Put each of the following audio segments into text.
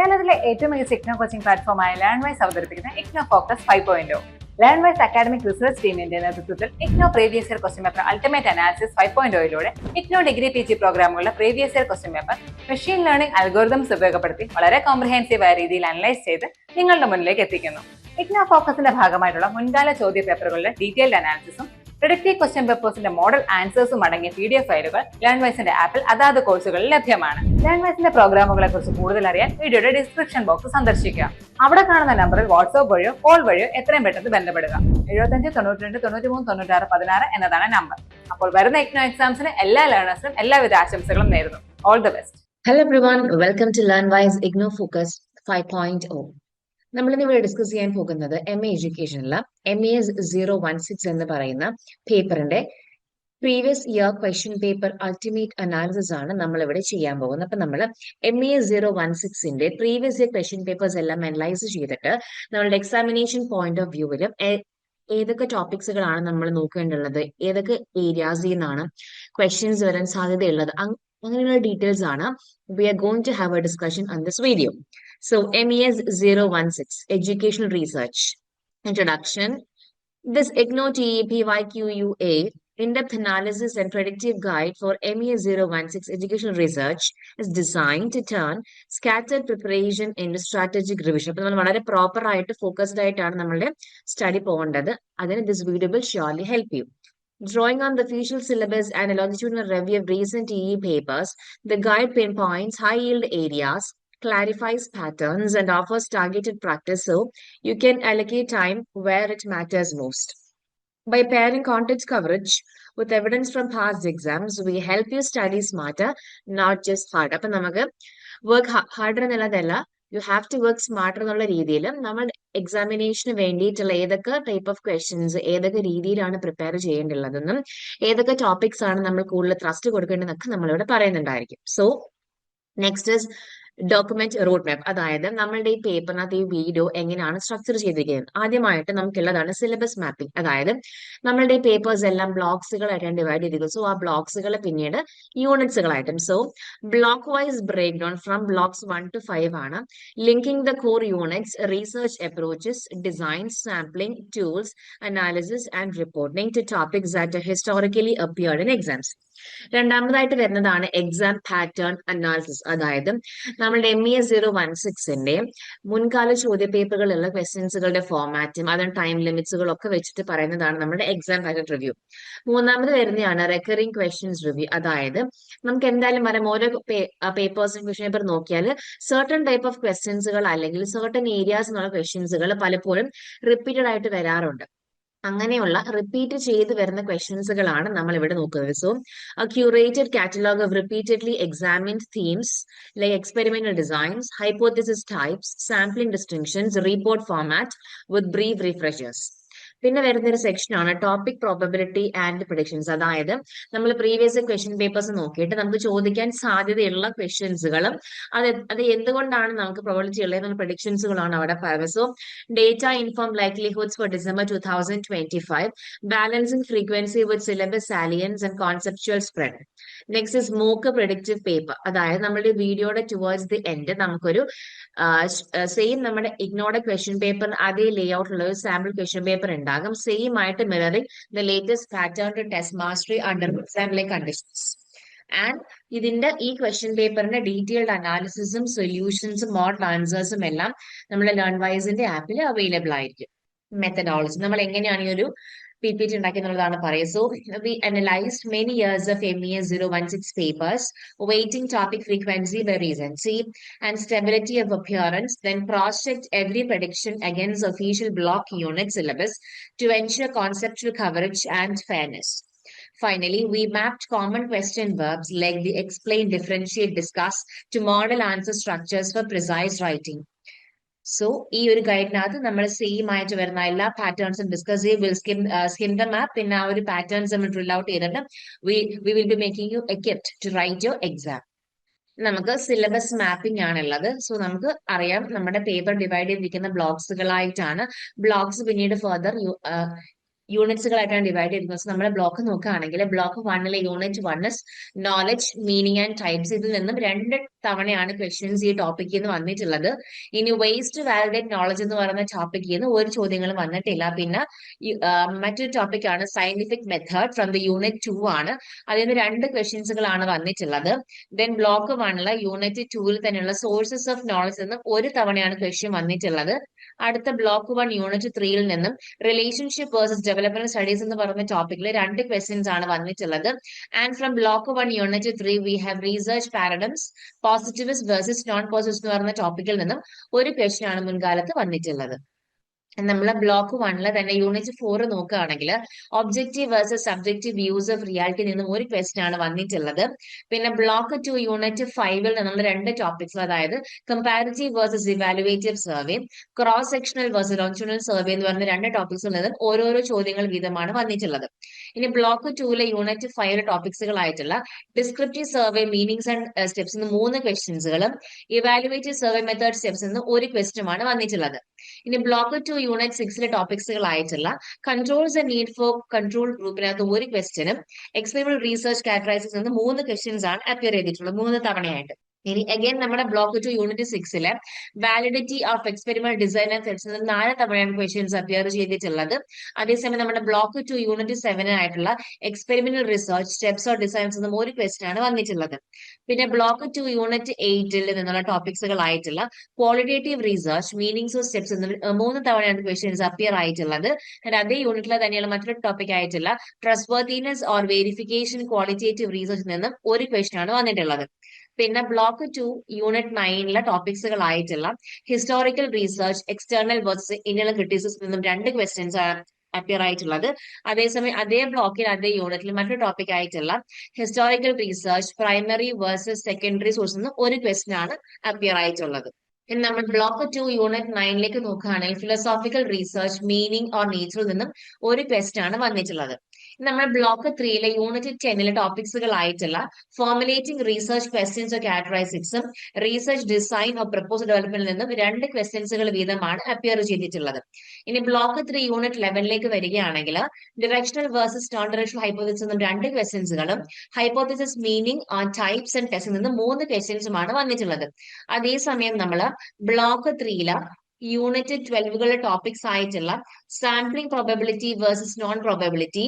കേരളത്തിലെ ഏറ്റവും മികച്ച ഇഗ്നോ കോച്ചിംഗ് പ്ലാറ്റ്ഫോമായ ലേൺവൈസ് അവതരിപ്പിക്കുന്ന IGNOU focus 5.0. Learnwise academic research ടീമിന്റെ നേതൃത്വത്തിൽ IGNOU previous year question paper ultimate analysis 5.0യിലൂടെ ഇഗ്നോ ഡിഗ്രി PG പ്രോഗ്രാമുകളുടെ previous year question paper machine learning algorithms ഉപയോഗപ്പെടുത്തി വളരെ കോംപ്രിഹെൻസീവായ രീതിയിൽ അനലൈസ് ചെയ്ത് നിങ്ങളുടെ മുന്നിലേക്ക് എത്തിക്കുന്നു. ഇഗ്നോ ഫോക്കസിന്റെ ഭാഗമായിട്ടുള്ള മുൻകാല ചോദ്യ പേപ്പറുകളുടെ ഡീറ്റെയിൽഡ് അനാലിസിസും പ്രിഡിക്റ്റീവ് ക്വസ്റ്റ്യൻ പേപ്പേഴ്സിന്റെ മോഡൽ ആൻസേഴ്സും അടങ്ങിയ PDF ഫയലുകൾ ലേൺവൈസിന്റെ ആപ്പിൽ അതാത് കോഴ്സുകളിൽ ലഭ്യമാണ്. ലേൺവൈസിന്റെ പ്രോഗ്രാമുകളെ കുറിച്ച് കൂടുതൽ അറിയാൻ വീഡിയോയുടെ ഡിസ്ക്രിപ്ഷൻ ബോക്സ് സന്ദർശിക്കുക. അവിടെ കാണുന്ന നമ്പറിൽ വാട്സ്ആപ്പ് വഴിയോ കോൾ വഴിയോ എത്രയും പെട്ടെന്ന് ബന്ധപ്പെടുക. 75 92 93 96 16 എന്നതാണ് നമ്പർ. അപ്പോൾ വരുന്ന ഇഗ്നോ എക്സാംസിന് എല്ലാ ലേണേഴ്സിനും എല്ലാവിധ ആശംസകളും നേരുന്നു. All the best. Hello everyone, welcome to LearnWise Igno Focus 5.0. നമ്മളിന്ന് ഇവിടെ ഡിസ്കസ് ചെയ്യാൻ പോകുന്നത് MA എഡ്യൂക്കേഷനിലെ MES 016 എന്ന് പറയുന്ന പേപ്പറിന്റെ previous year question paper ultimate analysis ആണ് നമ്മൾ ഇവിടെ ചെയ്യാൻ പോകുന്നത്. അപ്പൊ നമ്മൾ MES 016ന്റെ പ്രീവിയസ് ഇയർ ക്വസ്റ്റ്യൻ പേപ്പേഴ്സ് എല്ലാം അനലൈസ് ചെയ്തിട്ട് നമ്മളുടെ എക്സാമിനേഷൻ പോയിന്റ് ഓഫ് വ്യൂവിലും ഏതൊക്കെ ടോപ്പിക്സുകളാണ് നമ്മൾ നോക്കേണ്ടുള്ളത്, ഏതൊക്കെ ഏരിയാസിൽ നിന്നാണ് ക്വസ്റ്റ്യൻസ് വരാൻ സാധ്യതയുള്ളത്, അങ്ങനെയുള്ള ഡീറ്റെയിൽസ് ആണ് we are going to have a discussion on this video. So MES 016 Educational Research Introduction. This IGNO TEPYQUA in-depth analysis and predictive guide for MES 016 Educational Research is designed to turn scattered preparation into strategic revision. അപ്പോൾ നമ്മൾ വളരെ proper ആയിട്ട് focused ആയിട്ടാണ് നമ്മളുടെ study പോകേണ്ടത്. അതിന് this video will surely help you. Drawing on the official syllabus and a longitudinal review of recent TE papers, the guide pinpoints high-yield areas, clarifies patterns, and offers targeted practice so you can allocate time where it matters most. By pairing content coverage with evidence from past exams, we help you study smarter, not just harder. അപ്പം നമുക്ക് work harder എന്നുള്ളതല്ല, you have to work smarter എന്നുള്ള രീതിയിൽ നമ്മൾ എക്സാമിനേഷന് വേണ്ടിയിട്ടുള്ള ഏതൊക്കെ type of questions ഏതൊക്കെ രീതിയിലാണ് പ്രിപ്പയർ ചെയ്യേണ്ടുള്ളതെന്നും ഏതൊക്കെ ടോപ്പിക്സ് ആണ് നമ്മൾ കൂടുതൽ ത്രസ്റ്റ് കൊടുക്കേണ്ടതെന്നൊക്കെ നമ്മളിവിടെ പറയുന്നുണ്ടായിരിക്കും. So next is document road map. അതായത് നമ്മളുടെ ഈ പേപ്പറിനകത്ത് ഈ വീഡിയോ എങ്ങനെയാണ് സ്ട്രക്ചർ ചെയ്തിരിക്കുന്നത്. ആദ്യമായിട്ട് നമുക്കുള്ളതാണ് സിലബസ് മാപ്പിംഗ്. അതായത് നമ്മളുടെ ഈ പേപ്പേഴ്സ് എല്ലാം ബ്ലോക്സുകളായിട്ടാണ് ഡിവൈഡ് ചെയ്തിരിക്കുന്നത്. സോ ആ ബ്ലോക്സുകൾ പിന്നീട് യൂണിറ്റ്സുകളായിട്ടും. So block wise break down from blocks 1 to 5 ആണ്. Linking the core units, research approaches, designs, sampling, tools, analysis and reporting to topics that historically appeared in exams. രണ്ടാമതായിട്ട് വരുന്നതാണ് എക്സാം പാറ്റേൺ അനാലിസിസ്. അതായത് നമ്മളുടെ MES 016ന്റെ മുൻകാല ചോദ്യ പേപ്പറുകളിലുള്ള ക്വസ്റ്റ്യൻസുകളുടെ ഫോർമാറ്റും അതിന് time ലിമിറ്റ്സുകളും ഒക്കെ വെച്ചിട്ട് പറയുന്നതാണ് നമ്മുടെ എക്സാം പാറ്റേൺ റിവ്യൂ. മൂന്നാമത് വരുന്നതാണ് റെക്കറിംഗ് ക്വസ്റ്റ്യൻസ് റിവ്യൂ. അതായത് നമുക്ക് എന്തായാലും പറയാം, ഓരോ പേപ്പേഴ്സും ക്വസ്റ്റ്യൻ പേപ്പർ നോക്കിയാൽ സർട്ടൺ ടൈപ്പ് ഓഫ് ക്വസ്റ്റ്യൻസുകൾ അല്ലെങ്കിൽ സർട്ടൺ ഏരിയാസ് എന്നുള്ള ക്വസ്റ്റ്യൻസുകൾ പലപ്പോഴും റിപ്പീറ്റഡ് ആയിട്ട് വരാറുണ്ട്. അങ്ങനെയുള്ള റിപ്പീറ്റ് ചെയ്ത് വരുന്ന ക്വസ്റ്റ്യൻസുകളാണ് നമ്മൾ ഇവിടെ നോക്കുന്നത്. So a curated catalog of repeatedly examined themes like experimental designs, hypothesis types, sampling distinctions, report format with brief refreshers. പിന്നെ വരുന്നൊരു സെക്ഷനാണ് ടോപ്പിക് പ്രോബബിലിറ്റി ആൻഡ് പ്രഡിക്ഷൻസ്. അതായത് നമ്മൾ പ്രീവിയസ് ക്വസ്റ്റ്യൻ പേപ്പേഴ്സ് നോക്കിയിട്ട് നമുക്ക് ചോദിക്കാൻ സാധ്യതയുള്ള ക്വസ്റ്റ്യൻസുകളും അത് എന്തുകൊണ്ടാണ് നമുക്ക് പ്രോബബിലിറ്റി ഉള്ളത് പ്രഡിക്ഷൻസുകളാണ് അവിടെ പറയുന്നത്. So data inform likelihoods for December 2025, balancing frequency with syllabus salience and conceptual spread. Next is mock predictive paper. അതായത് നമ്മുടെ വീഡിയോയുടെ ടുവേർഡ്സ് ദി എൻഡ് നമുക്കൊരു സെയിം നമ്മുടെ ഇഗ്നോയുടെ ക്വസ്റ്റ്യൻ പേപ്പർ അതേ ലേ ഔട്ടിലുള്ള ഒരു സാമ്പിൾ ക്വസ്റ്റ്യൻ പേപ്പർ ഉണ്ടാകും. സെയിം ആയിട്ട് mirroring the latest pattern to test mastery under exam conditions. And ഇതിന്റെ ഈ ക്വസ്റ്റ്യൻ പേപ്പറിന്റെ ഡീറ്റെയിൽഡ് അനാലിസിസും സൊല്യൂഷൻസും മോഡൽ ആൻസേഴ്സും എല്ലാം നമ്മുടെ ലേൺവൈസിന്റെ ആപ്പിൽ അവൈലബിൾ ആയിരിക്കും. മെത്തഡോളജി നമ്മൾ എങ്ങനെയാണ് ഈ ഒരു PPT ഉണ്ടാക്കി എന്നുള്ളതാണ് പറയുക. So we analysed many years of MES 016 papers, weighting topic frequency by recency and stability of appearance, then cross-checked every prediction against official block unit syllabus to ensure conceptual coverage and fairness. Finally, we mapped common question verbs like the explain, differentiate, discuss to model answer structures for precise writing. So ഈ ഒരു ഗൈഡിനകത്ത് നമ്മൾ same ആയിട്ട് വരുന്ന എല്ലാ പാറ്റേൺസും discuss ചെയ്ത് skim the map. പിന്നെ ആ ഒരു പാറ്റേൺസ് നമ്മൾ ഡ്രിൽ ഔട്ട് ചെയ്തിട്ട് we will be making you equipped to write your exam. നമുക്ക് സിലബസ് മാപ്പിംഗ് ആണുള്ളത്. സോ നമുക്ക് അറിയാം നമ്മുടെ പേപ്പർ ഡിവൈഡ് ചെയ്തിരിക്കുന്ന ബ്ലോക്സുകളായിട്ടാണ്. ബ്ലോക്സ് പിന്നീട് ഫർദർ യൂണിറ്റ്സുകളായിട്ടാണ് ഡിവൈഡ് ചെയ്തിരിക്കുന്നത്. സോ നമ്മുടെ ബ്ലോക്ക് നോക്കുകയാണെങ്കിൽ ബ്ലോക്ക് 1ലെ unit 1 is knowledge, meaning and types. ഇതിൽ നിന്നും 2 തവണയാണ് ക്വസ്റ്റ്യൻസ് ഈ ടോപ്പിക്കിൽ നിന്ന് വന്നിട്ടുള്ളത്. ഇനി വേസ്റ്റ് ടു വാലിഡേറ്റ് നോളജ് എന്ന് പറയുന്ന ടോപ്പിക്കിൽ നിന്ന് ഒരു ചോദ്യങ്ങളും വന്നിട്ടില്ല. പിന്നെ മറ്റൊരു ടോപ്പിക്കാണ് scientific method from the unit 2 ആണ്. അതിൽ നിന്ന് 2 ക്വസ്റ്റ്യൻസുകളാണ് വന്നിട്ടുള്ളത്. ദെൻ ബ്ലോക്ക് 1 യൂണിറ്റ് 2 തന്നെയുള്ള സോഴ്സസ് ഓഫ് നോളജ് നിന്ന് ഒരു തവണയാണ് ക്വസ്റ്റ്യൻ വന്നിട്ടുള്ളത്. അടുത്ത ബ്ലോക്ക് 1 യൂണിറ്റ് 3 നിന്നും റിലേഷൻഷിപ്പ് വേഴ്സസ് ഡെവലപ്മെന്റ് സ്റ്റഡീസ് എന്ന് പറയുന്ന ടോപ്പിക്കിൽ 2 ക്വസ്റ്റ്യൻസ് ആണ് വന്നിട്ടുള്ളത്. And from block 1 unit 3 we have research paradigms positivist versus non positivist എന്ന് പറയുന്ന ടോപ്പിക്കിൽ നിന്നും ഒരു ക്വസ്റ്റ്യൻ ആണ് മുൻകാലത്ത് വന്നിട്ടുള്ളത്. നമ്മളെ ബ്ലോക്ക് 1 തന്നെ യൂണിറ്റ് 4 നോക്കുകയാണെങ്കിൽ objective versus subjective views of reality നിന്നും ഒരു ക്വസ്റ്റ്യൻ ആണ് വന്നിട്ടുള്ളത്. പിന്നെ ബ്ലോക്ക് 2 യൂണിറ്റ് 5 നിന്നുള്ള 2 ടോപ്പിക്സ്, അതായത് comparative versus evaluative survey, cross sectional versus longitudinal survey എന്ന് പറയുന്ന 2 ടോപ്പിക്സിൽ നിന്നും ഓരോരോ ചോദ്യങ്ങൾ വീതമാണ് വന്നിട്ടുള്ളത്. ഇനി ബ്ലോക്ക് 2 യൂണിറ്റ് 5 ടോപ്പിക്സുകളായിട്ടുള്ള descriptive survey meanings and steps നിന്ന് 3 ക്വസ്റ്റ്യൻസുകളും ഇവാലുവേറ്റീവ് സർവേ മെത്തേഡ് സ്റ്റെപ്സ് നിന്ന് ഒരു ക്വസ്റ്റ്യനുമാണ് വന്നിട്ടുള്ളത്. ഇനി ബ്ലോക്ക് 2 യൂണിറ്റ് 6 ടോപ്പിക്സുകളായിട്ടുള്ള controls and need for control ഗ്രൂപ്പിനകത്ത് ഒരു ക്വസ്റ്റ്യനും എക്സ്പെരിമെന്റൽ റിസർച്ച് ക്യാരക്ടറൈസേഴ്സ് നിന്ന് 3 ക്വസ്റ്റ്യൻസ് ആണ് അപ്പിയർ ചെയ്തിട്ടുള്ളത് 3 തവണയായിട്ട്. ഇനി അഗൈൻ നമ്മുടെ block 2 unit 6 validity of experiment design and sets 4 തവണയാണ് ക്വസ്റ്റ്യൻസ് അപ്പിയർ ചെയ്തിട്ടുള്ളത്. അതേസമയം നമ്മുടെ ബ്ലോക്ക് 2 യൂണിറ്റ് 7 ആയിട്ടുള്ള experimental research steps or designs നിന്നും ഒരു ക്വസ്റ്റ്യൻ ആണ് വന്നിട്ടുള്ളത്. പിന്നെ ബ്ലോക്ക് 2 യൂണിറ്റ് 8 നിന്നുള്ള ടോപ്പിക്സുകളായിട്ടുള്ള qualitative research meanings of steps 3 തവണയാണ് ക്വസ്റ്റ്യൻസ് അപ്പിയർ ആയിട്ടുള്ളത്. അതേ യൂണിറ്റിലെ തന്നെയുള്ള മറ്റൊരു ടോപ്പിക് ആയിട്ടുള്ള trustworthiness or verification qualitative research നിന്നും ഒരു ക്വസ്റ്റ്യൻ ആണ് വന്നിട്ടുള്ളത്. പിന്നെ ബ്ലോക്ക് 2 യൂണിറ്റ് 9 ടോപ്പിക്സുകളായിട്ടുള്ള historical research external versus internal criticism നിന്നും 2 ക്വസ്റ്റ്യൻസ് ആണ് അപ്പിയർ ആയിട്ടുള്ളത്. അതേസമയം അതേ ബ്ലോക്കിൽ അതേ യൂണിറ്റിൽ മറ്റൊരു ടോപ്പിക് ആയിട്ടുള്ള historical research primary versus secondary source നിന്ന് ഒരു ക്വസ്റ്റ്യൻ ആണ് അപ്പിയർ ആയിട്ടുള്ളത്. ഇനി നമ്മൾ ബ്ലോക്ക് 2 യൂണിറ്റ് 9 നോക്കുകയാണെങ്കിൽ ഫിലോസോഫിക്കൽ റിസർച്ച് മീനിങ് ഓർ നേച്ചറിൽ നിന്നും ഒരു ക്വസ്റ്റ്യൻ ആണ് വന്നിട്ടുള്ളത്. നമ്മൾ ബ്ലോക്ക് 3 യൂണിറ്റ് 10 ടോപ്പിക്സുകളായിട്ടുള്ള ഫോർമുലേറ്റിംഗ് റിസർച്ച് ക്വസ്റ്റ്യൻസ് ഓർ ക്യാരക്ടറൈസ്റ്റിക്സും റിസർച്ച് ഡിസൈൻ ഓർ പ്രപ്പോസൽ ഡെവലപ്മെന്റിൽ നിന്നും 2 ക്വസ്റ്റ്യൻസുകൾ വീതമാണ് അപ്പിയർ ചെയ്തിട്ടുള്ളത്. ഇനി ബ്ലോക്ക് 3 യൂണിറ്റ് 11 വരികയാണെങ്കിൽ directional versus non directional hypothesis നിന്നും 2 ക്വസ്റ്റ്യൻസുകളും hypothesis meaning on types and test നിന്നും 3 ക്വസ്റ്റ്യൻസുമാണ് വന്നിട്ടുള്ളത്. അതേസമയം നമ്മൾ ബ്ലോക്ക് 3 യൂണിറ്റ് 12 ടോപ്പിക്സ് ആയിട്ടുള്ള sampling probability versus non probability,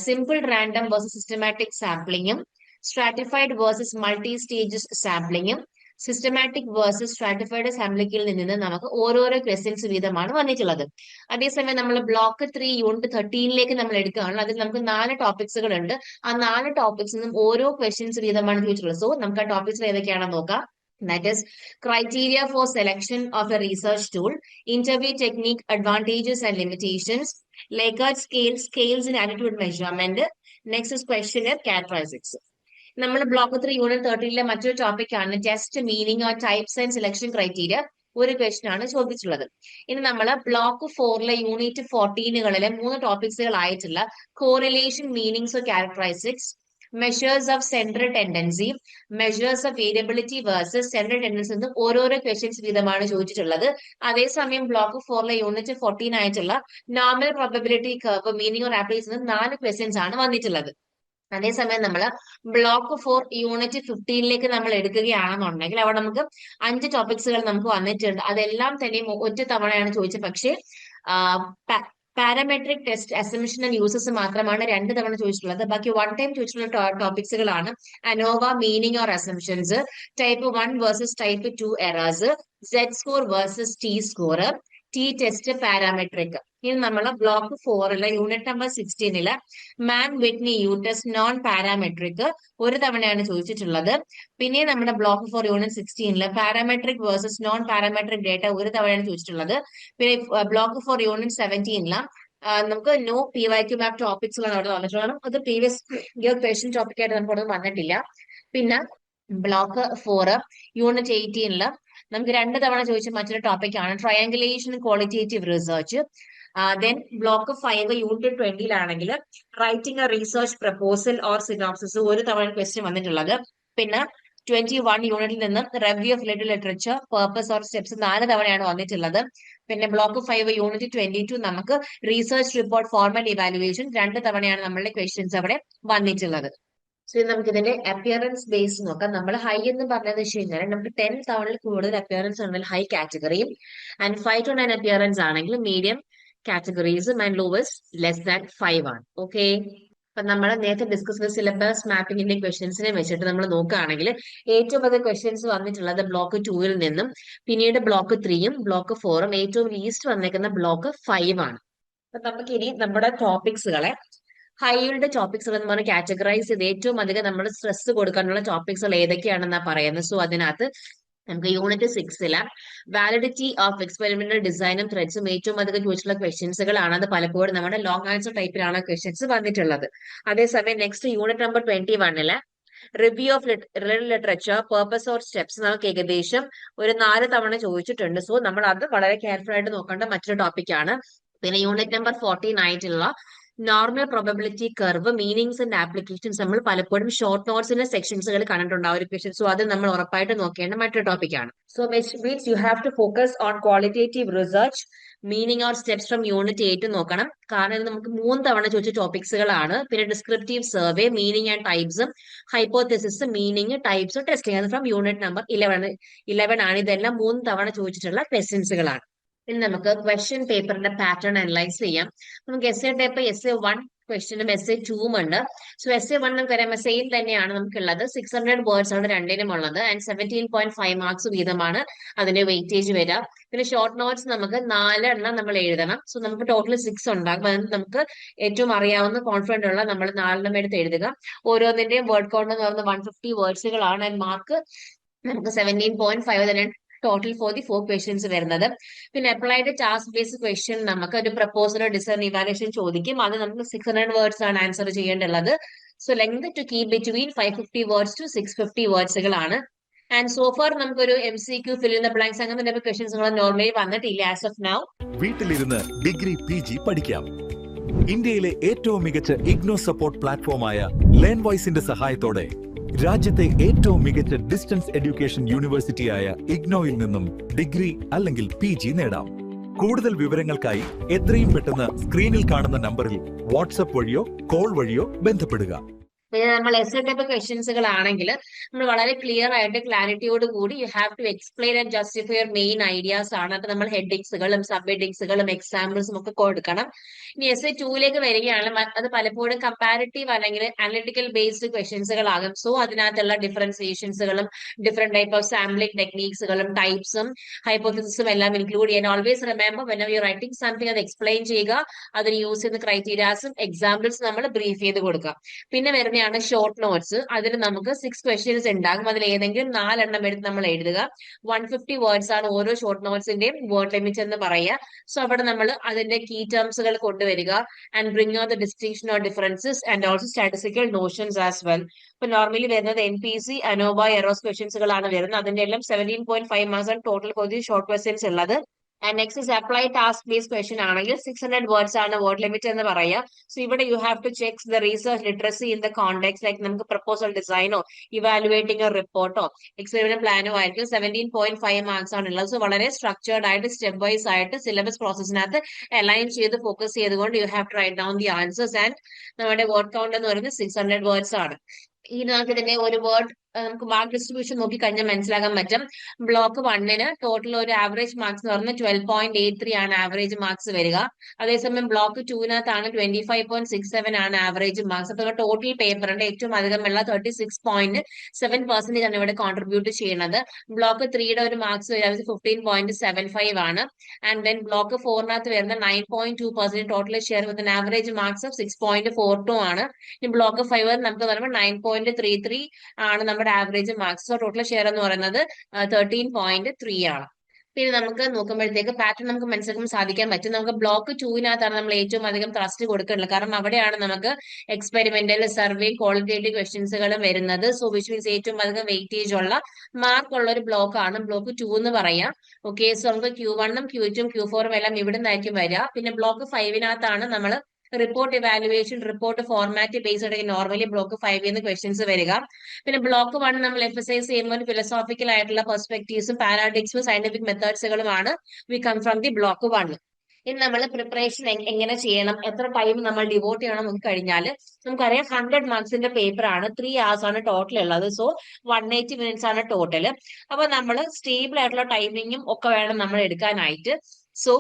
simple random versus systematic സാമ്പിളിങ്ങും, സ്ട്രാറ്റിഫൈഡ് വേഴ്സസ് മൾട്ടി സ്റ്റേജസ് സാമ്പിളിങ്ങും, സിസ്റ്റമാറ്റിക് വേഴ്സസ് സ്ട്രാറ്റിഫൈഡ് സാമ്പിളിംഗിൽ നിന്ന് നമുക്ക് ഓരോരോ ക്വസ്റ്റ്യൻസ് വീതമാണ് വന്നിട്ടുള്ളത്. അതേസമയം നമ്മൾ ബ്ലോക്ക് 3 യൂണിറ്റ് 13 നമ്മൾ എടുക്കുകയാണെങ്കിൽ അതിൽ നമുക്ക് 4 ടോപ്പിക്സുകൾ ഉണ്ട്. ആ 4 ടോപ്പിക്സിൽ നിന്നും ഓരോ ക്വസ്റ്റ്യൻസ് വീതമാണ് ചോദിച്ചിട്ടുള്ളത്. സോ നമുക്ക് ആ ടോപ്പിക്സ് ഏതൊക്കെയാണെന്ന് നോക്കാം. That is criteria for selection of a research tool, interview technique, advantages and limitations, Likert scale, scales in attitude measurement. Next is questionnaire characteristics. നമ്മൾ ബ്ലോക്ക് 3 യൂണിറ്റ് 13 മറ്റൊരു ടോപ്പിക് ആണ് test meaning or types and selection criteria. ഒരു question ആണ് ചോദിച്ചിട്ടുള്ളത്. ഇനി നമ്മൾ block 4 unit 14 3 ടോപ്പിക്സുകൾ ആയിട്ടുള്ള correlation meanings or characteristics, measures of central tendency, measures of variability versus central tendency എന്ന് ഓരോരോ ക്വസ്റ്റ്യൻസ് വീതമാണ് ചോദിച്ചിട്ടുള്ളത്. അതേസമയം ബ്ലോക്ക് 4 യൂണിറ്റ് 14 ആയിട്ടുള്ള normal probability curve meaning or application 4 questions ആണ് വന്നിട്ടുള്ളത്. അതേസമയം നമ്മൾ ബ്ലോക്ക് 4 യൂണിറ്റ് 15 നമ്മൾ എടുക്കുകയാണെന്നുണ്ടെങ്കിൽ അവിടെ നമുക്ക് 5 ടോപ്പിക്സുകൾ നമുക്ക് വന്നിട്ടുണ്ട്. അതെല്ലാം തന്നെ ഒറ്റ തവണയാണ് ചോദിച്ചത്. പക്ഷേ parametric test assumption and uses മാത്രമാണ് 2 തവണ ചോദിച്ചിട്ടുള്ളത്. ബാക്കി 1 ടൈം ചോദിച്ചിട്ടുള്ള ടോപ്പിക്സുകളാണ് ANOVA meaning or assumptions, type 1 versus type 2 errors, z score versus t score, t test parametric. ഇനി നമ്മൾ block 4 unit number 16 Mann Whitney U test non parametric ഒരു തവണയാണ് ചോദിച്ചിട്ടുള്ളത്. പിന്നെ നമ്മുടെ block 4 unit 16 parametric versus non parametric data ഒരു തവണയാണ് ചോദിച്ചിട്ടുള്ളത്. പിന്നെ ബ്ലോക്ക് 4 യൂണിറ്റ് 17 നമുക്ക് നോ PYQ മാപ്പ് ടോപ്പിക്സുകളാണ് അവിടെ വന്നിട്ടുള്ളത്. അത് പ്രീവിയസ് ഇയർ ക്വസ്റ്റ്യൻ ടോപ്പിക് ആയിട്ട് നമുക്ക് അവിടെ വന്നിട്ടില്ല. പിന്നെ ബ്ലോക്ക് 4 യൂണിറ്റ് 18 നമുക്ക് 2 തവണ ചോദിച്ച മറ്റൊരു ടോപ്പിക് ആണ് triangulation qualitative research. Then block 5 unit 20 writing A research proposal or synopsis ഒരു തവണ ക്വസ്റ്റ്യൻ വന്നിട്ടുള്ളത്. പിന്നെ 21 യൂണിറ്റിൽ നിന്നും review of literature purpose or steps 4 തവണയാണ് വന്നിട്ടുള്ളത്. പിന്നെ ബ്ലോക്ക് 5 യൂണിറ്റ് 22 നമുക്ക് റിസർച്ച് റിപ്പോർട്ട് ഫോർമൽ ഇവാലുവേഷൻ 2 തവണയാണ് നമ്മളുടെ ക്വസ്റ്റ്യൻസ് അവിടെ വന്നിട്ടുള്ളത്. സോ നമുക്ക് ഇതിന്റെ അപ്പിയറൻസ് ബേസ് നോക്കാം. നമ്മൾ ഹൈ എന്ന് പറഞ്ഞത് വെച്ച് കഴിഞ്ഞാൽ നമുക്ക് 10 തവണയിൽ കൂടുതൽ അപ്പിയറൻസ് ഉണ്ടെങ്കിൽ ഹൈ കാറ്റഗറിയും, ആൻഡ് 5 to 9 അപ്പിയറൻസ് ആണെങ്കിൽ മീഡിയം കാറ്റഗറീസും, ആൻഡ് ലോവസ്റ്റ് ലെസ് ദാൻ 5 ആണ്. ഓക്കെ, അപ്പൊ നമ്മൾ നേരത്തെ ഡിസ്കസ് ചെയ്ത സിലബസ് മാപ്പിംഗിന്റെ ക്വസ്റ്റ്യൻസിനെ വെച്ചിട്ട് നമ്മൾ നോക്കുകയാണെങ്കിൽ ഏറ്റവും അധികം ക്വസ്റ്റ്യൻസ് വന്നിട്ടുള്ളത് ബ്ലോക്ക് 2-ൽ നിന്നും, പിന്നീട് ബ്ലോക്ക് 3-യും ബ്ലോക്ക് 4-ഉം, ഏറ്റവും ലീസ്റ്റ് വന്നേക്കുന്ന ബ്ലോക്ക് 5 ആണ്. അപ്പൊ നമുക്ക് ഇനി നമ്മുടെ ടോപ്പിക്സുകളെ ഹൈയുടെ ടോപ്പിക്സുകൾ എന്ന് പറഞ്ഞാൽ കാറ്റഗറൈസ് ചെയ്ത് ഏറ്റവും അധികം നമ്മൾ സ്ട്രെസ് കൊടുക്കാനുള്ള ടോപ്പിക്സുകൾ ഏതൊക്കെയാണെന്നാ പറയുന്നത്. സോ അതിനകത്ത് നമുക്ക് യൂണിറ്റ് 6-ല് വാലിഡിറ്റി ഓഫ് എക്സ്പെരിമെന്റൽ ഡിസൈനും ത്രെഡ്സും ഏറ്റവും അധികം ചോദിച്ചിട്ടുള്ള ക്വസ്റ്റ്യൻസുകളാണ്. അത് പലപ്പോഴും നമ്മുടെ ലോങ് ആൻസർ ടൈപ്പിലാണ് ക്വസ്റ്റ്യൻസ് വന്നിട്ടുള്ളത്. അതേസമയം നെക്സ്റ്റ് യൂണിറ്റ് നമ്പർ 21-ല് review of literature purpose or steps നമുക്ക് ഏകദേശം ഒരു 4 തവണ ചോദിച്ചിട്ടുണ്ട്. സോ നമ്മൾ അത് വളരെ കെയർഫുൾ ആയിട്ട് നോക്കേണ്ട മറ്റൊരു ടോപ്പിക്കാണ്. പിന്നെ യൂണിറ്റ് നമ്പർ 49-ലുള്ള normal probability curve meanings and applications നമ്മൾ പലപ്പോഴും ഷോർട്ട് നോട്ട്സിന്റെ സെക്ഷൻസുകൾ കണ്ടിട്ടുണ്ട് ആ ഒരു ക്വസ്റ്റ്യൻ. സോ അത് നമ്മൾ ഉറപ്പായിട്ട് നോക്കേണ്ട മറ്റൊരു ടോപ്പിക്കാണ്. So means you have to focus on qualitative research meaning or steps from unit 8 നോക്കണം. കാരണം ഇത് നമുക്ക് 3 തവണ ചോദിച്ച ടോപ്പിക്സുകളാണ്. പിന്നെ ഡിസ്ക്രിപ്റ്റീവ് സർവേ, മീനിങ് ആൻഡ് ടൈപ്സും, ഹൈപ്പോതെസിസ്, മീനിങ്, ടൈപ്സ്, ടെസ്റ്റിംഗ്, അത് ഫ്രം യൂണിറ്റ് നമ്പർ 11 ആണ്. ഇതെല്ലാം 3 തവണ ചോദിച്ചിട്ടുള്ള ക്വസ്റ്റ്യൻസുകളാണ്. ഇനി നമുക്ക് ക്വസ്റ്റ്യൻ പേപ്പറിന്റെ പാറ്റേൺ അനലൈസ് ചെയ്യാം. നമുക്ക് എസ് എ ടൈപ്പ് SA1 ക്വസ്റ്റ്യനും SA2 ഉണ്ട്. സോ SA1 നമുക്കറിയാം സെയിം തന്നെയാണ് നമുക്കുള്ളത്. 600 വേർഡ്സ് ആണ് രണ്ടിനും ഉള്ളത്, ആൻഡ് 17.5 മാർക്സ് വീതമാണ് അതിന്റെ വെയിറ്റേജ് വരിക. പിന്നെ ഷോർട്ട് നോട്ട്സ് നമുക്ക് 4 എണ്ണം നമ്മൾ എഴുതണം. സോ നമുക്ക് ടോട്ടൽ 6 ഉണ്ടാകും. അത് നമുക്ക് ഏറ്റവും അറിയാവുന്ന കോൺഫിഡന്റ് ഉള്ള നമ്മൾ 4 എടുത്ത് എഴുതുക. ഓരോന്നിന്റെയും വേർഡ് കൗണ്ട് എന്ന് പറയുന്നത് 150 വേർഡ്സുകളാണ്, ആൻഡ് മാർക്ക് നമുക്ക് 17.5 തന്നെ ടോട്ടൽ ഫോർ ദി 4 ക്വസ്റ്റ്യൻസ് വരുന്നത്. പിന്നെ അപ്ലൈഡ് ടാസ്ക് ബേസ്ഡ് ക്വസ്റ്റ്യൻ നമുക്ക് ഒരു പ്രപ്പോസൽ ഡിസൈൻ ഇവാലുവേഷൻ ചോദിക്കും. അത് നമുക്ക് 600 വേർഡ്സ് ആണ് ആൻസർ ചെയ്യേണ്ടത്. So length to keep between 550 words to 650 വേർഡ്സുകളാണ്. ആൻഡ് സോഫാർ നമുക്കൊരു MCQ fill in the blanks അങ്ങനത്തെ ക്വസ്റ്റ്യൻസ് നോർമലി വന്നിട്ടില്ല ആസ് ഓഫ് നൗ. വീട്ടിലിരുന്ന് ഡിഗ്രി PG പഠിക്കാം. ഇന്ത്യയിലെ ഏറ്റവും മികച്ച ഇഗ്നോ സപ്പോർട്ട് പ്ലാറ്റ്ഫോമായ ലേൺ വോയ്സിന്റെ സഹായത്തോടെ രാജ്യത്തെ ഏറ്റവും മികച്ച ഡിസ്റ്റൻസ് എഡ്യൂക്കേഷൻ യൂണിവേഴ്സിറ്റിയായ ഇഗ്നോയിൽ നിന്നും ഡിഗ്രി അല്ലെങ്കിൽ PG നേടാം. കൂടുതൽ വിവരങ്ങൾക്കായി എത്രയും പെട്ടെന്ന് സ്ക്രീനിൽ കാണുന്ന നമ്പറിൽ വാട്സ്ആപ്പ് വഴിയോ കോൾ വഴിയോ ബന്ധപ്പെടുക. പിന്നെ നമ്മൾ എസ് ടൈപ്പ് ക്വസ്റ്റ്യൻസുകളാണെങ്കിൽ നമ്മൾ വളരെ ക്ലിയർ ആയിട്ട് ക്ലാരിറ്റിയോട് കൂടി you have to explain and justify your main ideas ആണ്. അപ്പൊ നമ്മൾ ഹെഡിങ്സുകളും സബ് ഹെഡിങ്സുകളും എക്സാമ്പിൾസും ഒക്കെ കൊടുക്കണം. ഇനി SA2-ലേക്ക് വരികയാണെങ്കിൽ അത് പലപ്പോഴും കമ്പാരിറ്റീവ് അല്ലെങ്കിൽ അനലിറ്റിക്കൽ ബേസ്ഡ് ക്വസ്റ്റ്യൻസുകളാകും. സോ അതിനകത്തുള്ള ഡിഫറൻസിയേഷൻസുകളും ഡിഫറെന്റ് ടൈപ്പ് ഓഫ് സാമ്പിളിംഗ് ടെക്നീക്സുകളും ടൈപ്സും ഹൈപ്പോത്തസിസും എല്ലാം ഇൻക്ലൂഡ് ചെയ്യാൻ always remember when you writing something അത് എക്സ്പ്ലെയിൻ ചെയ്യുക. അതിന് യൂസ് ചെയ്യുന്ന ക്രൈറ്റീരിയാസും എക്സാമ്പിൾസ് നമ്മൾ ബ്രീഫ് ചെയ്ത് കൊടുക്കുക. പിന്നെ വരുന്ന ഷോർട്ട് നോട്ട്സ്. അതിൽ നമുക്ക് 6 ക്വസ്റ്റ്യൻസ് ഉണ്ടാകും. അതിൽ ഏതെങ്കിലും 4 എണ്ണം എടുത്ത് നമ്മൾ എഴുതുക. 150 വേർഡ്സ് ആണ് ഓരോ ഷോർട്ട് നോട്ട്സിന്റെയും വേർഡ് ലിമിറ്റ് എന്ന് പറയുക. സോ അവിടെ നമ്മൾ അതിന്റെ കീ ടേംസുകൾ കൊണ്ടുവരിക, and bring out the distinction or differences and also statistical notions as well. ഇപ്പൊ നോർമലി വരുന്നത് NPC, ANOVA, എറോസ് ക്വസ്റ്റ്യൻസുകളാണ് വരുന്നത്. അതിന്റെ എല്ലാം 17.5 മാർക്സ് ആണ് total for the short questions ഉള്ളത്. And next is apply task based question ആണെങ്കിൽ 600 വേർഡ്സ് ആണ് വേർഡ് ലിമിറ്റ് എന്ന് പറയുക. സോ ഇവിടെ you have to check the research literacy in the context. Like നമുക്ക് പ്രപ്പോസൽ ഡിസൈനോ ഇവാലുവേറ്റിംഗ് റിപ്പോർട്ടോ എക്സ്പെരിമെന്റ് പ്ലാനോ ആയിരിക്കും. 17.5 മാർക്സ് ആണുള്ളത്. സോ വളരെ സ്ട്രക്ചേർഡ് ആയിട്ട് സ്റ്റെപ്പ് വൈസ് ആയിട്ട് സിലബസ് പ്രോസസ്സിനകത്ത് അലൈൻ ചെയ്ത് ഫോക്കസ് ചെയ്തുകൊണ്ട് you have to write down the answers. And നമ്മുടെ വേർഡ് കൗണ്ട് എന്ന് പറയുന്നത് 600 വേർഡ്സ് ആണ്. ഈ നമുക്ക് ഇതിന്റെ ഒരു വേർഡ് നമുക്ക് മാർക്ക് ഡിസ്ട്രിബ്യൂഷൻ നോക്കി കഴിഞ്ഞാൽ മനസ്സിലാക്കാൻ പറ്റും. ബ്ലോക്ക് 1-ന് ടോട്ടൽ ഒരു ആവറേജ് മാർക്സ് എന്ന് പറഞ്ഞാൽ 12.83 ആണ് ആവറേജ് മാർക്സ് വരിക. അതേസമയം ബ്ലോക്ക് 2-നകത്താണ് 25.67 ആണ് ആവറേജ് മാർക്സ്. അപ്പൊ ടോട്ടൽ പേപ്പറിന്റെ ഏറ്റവും അധികമുള്ള 36.7% ആണ് ഇവിടെ കോൺട്രിബ്യൂട്ട് ചെയ്യുന്നത്. ബ്ലോക്ക് 3-യുടെ ഒരു മാർക്സ് വരുന്നത് 15.75 ആണ്. ആൻഡ് ദെൻ ബ്ലോക്ക് 4-നകത്ത് വരുന്ന 9.2% total share with average marks of 6.42 ആണ്. ഇനി ബ്ലോക്ക് 5 നമുക്ക് പറയുമ്പോൾ 9.33 ആണ് നമ്മുടെ average marks. So total share എന്ന് പറയുന്നത് 13.3 ആണ്. പിന്നെ നമുക്ക് നോക്കുമ്പോഴത്തേക്ക് പാറ്റേൺ നമുക്ക് മനസ്സിലാക്കാൻ സാധിക്കാൻ പറ്റും. നമുക്ക് ബ്ലോക്ക് 2-നകത്താണ് നമ്മൾ ഏറ്റവും അധികം ത്രസ്റ്റ് കൊടുക്കേണ്ടത്. കാരണം അവിടെയാണ് നമുക്ക് എക്സ്പെരിമെന്റൽ സർവേ ക്വാളിറ്റേറ്റീവ് ക്വസ്റ്റ്യൻസുകളും വരുന്നത്. സോ വിച്ച് മീൻസ് ഏറ്റവും അധികം വെയിറ്റേജ് ഉള്ള മാർക്ക് ഉള്ള ഒരു ബ്ലോക്ക് ആണ് ബ്ലോക്ക് 2 എന്ന് പറയാം. ഓക്കെ, സോ നമുക്ക് Q1-ഉം Q2-ഉം Q4-ഉം എല്ലാം ഇവിടെ നിന്നായിരിക്കും വരിക. പിന്നെ ബ്ലോക്ക് 5-നകത്താണ് നമ്മൾ report evaluation report format based ആയിട്ട് നോർമലി ബ്ലോക്ക് 5-ന്ന് ക്വസ്റ്റ്യൻസ് വരിക. പിന്നെ ബ്ലോക്ക് 1 നമ്മൾ എംഫസൈസ് ചെയ്യുമ്പോൾ ഫിലോസോഫിക്കൽ ആയിട്ടുള്ള പെർസ്പെക്ടീവ്സും പാരാഡിഗ്സും സയന്റിഫിക് മെത്തേഡ്സുകളുമാണ് we come from the block 1. ഇനി നമ്മൾ പ്രിപ്പറേഷൻ എങ്ങനെ ചെയ്യണം, എത്ര ടൈം നമ്മൾ ഡിവോട്ട് ചെയ്യണം നോക്കി കഴിഞ്ഞാൽ നമുക്കറിയാം 100 മാർക്സിന്റെ പേപ്പർ ആണ്, 3 hours ആണ് ടോട്ടൽ ഉള്ളത്. സോ 180 minutes ആണ് ടോട്ടൽ. അപ്പൊ നമ്മൾ സ്റ്റേബിൾ ആയിട്ടുള്ള ടൈമിങ്ങും ഒക്കെ വേണം നമ്മൾ എടുക്കാനായിട്ട്. സോ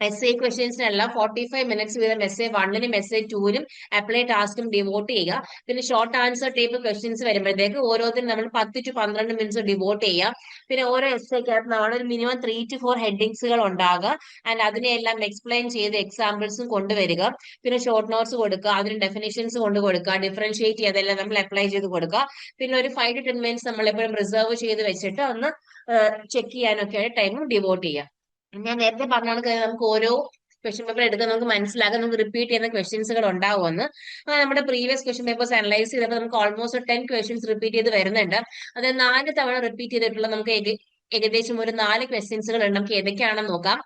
essay ക്വസ്റ്റ്യൻസിനെല്ലാം 45 minutes വീതം essay 1-നും essay 2-നും അപ്ലൈ ടാസ്കും ഡിവോട്ട് ചെയ്യുക. പിന്നെ ഷോർട്ട് ആൻസർ ടൈപ്പ് ക്വസ്റ്റ്യൻസ് വരുമ്പോഴത്തേക്ക് ഓരോന്നിനും നമ്മൾ 10 to 12 minutes ഡിവോട്ട് ചെയ്യുക. പിന്നെ ഓരോ എസ്സേക്കകത്ത് നമ്മൾ ഒരു മിനിമം 3 to 4 ഹെഡിങ്സുകൾ ഉണ്ടാകുക. ആൻഡ് അതിനെല്ലാം എക്സ്പ്ലെയിൻ ചെയ്ത് എക്സാമ്പിൾസും കൊണ്ടുവരിക. പിന്നെ ഷോർട്ട് നോട്ട്സ് കൊടുക്കുക, അതിന് ഡെഫിനേഷൻസ് കൊണ്ട് കൊടുക്കുക, ഡിഫറൻഷിയേറ്റ് ചെയ്തെല്ലാം നമ്മൾ അപ്ലൈ ചെയ്ത് കൊടുക്കുക. പിന്നെ ഒരു 5 to 10 minutes നമ്മൾ എപ്പോഴും റിസർവ് ചെയ്ത് വെച്ചിട്ട് ഒന്ന് ചെക്ക് ചെയ്യാനൊക്കെയാണ് ടൈമും ഡിവോട്ട് ചെയ്യുക. ഞാൻ നേരത്തെ പറഞ്ഞാണ് നമുക്ക് ഓരോ ക്വസ്റ്റ്യൻ പേപ്പർ എടുക്കാൻ നമുക്ക് മനസ്സിലാക്കാം, നമുക്ക് റിപ്പീറ്റ് ചെയ്യുന്ന ക്വസ്റ്റ്യൻസുകൾ ഉണ്ടാവുമെന്ന്. നമ്മുടെ പ്രീവിയസ് ക്വസ്റ്റ്യൻ പേപ്പേഴ്സ് അനലൈസ് ചെയ്തപ്പോൾ നമുക്ക് ഓൾമോസ്റ്റ് 10 ക്വസ്റ്റ്യൻസ് റിപ്പീറ്റ് ചെയ്ത് വരുന്നുണ്ട്. അത് 4 തവണ റിപ്പീറ്റ് ചെയ്തിട്ടുള്ള നമുക്ക് ഏകദേശം ഒരു 4 ക്വസ്റ്റ്യൻസുകൾ ഉണ്ട്. നമുക്ക് ഏതൊക്കെയാണെന്ന് നോക്കാം.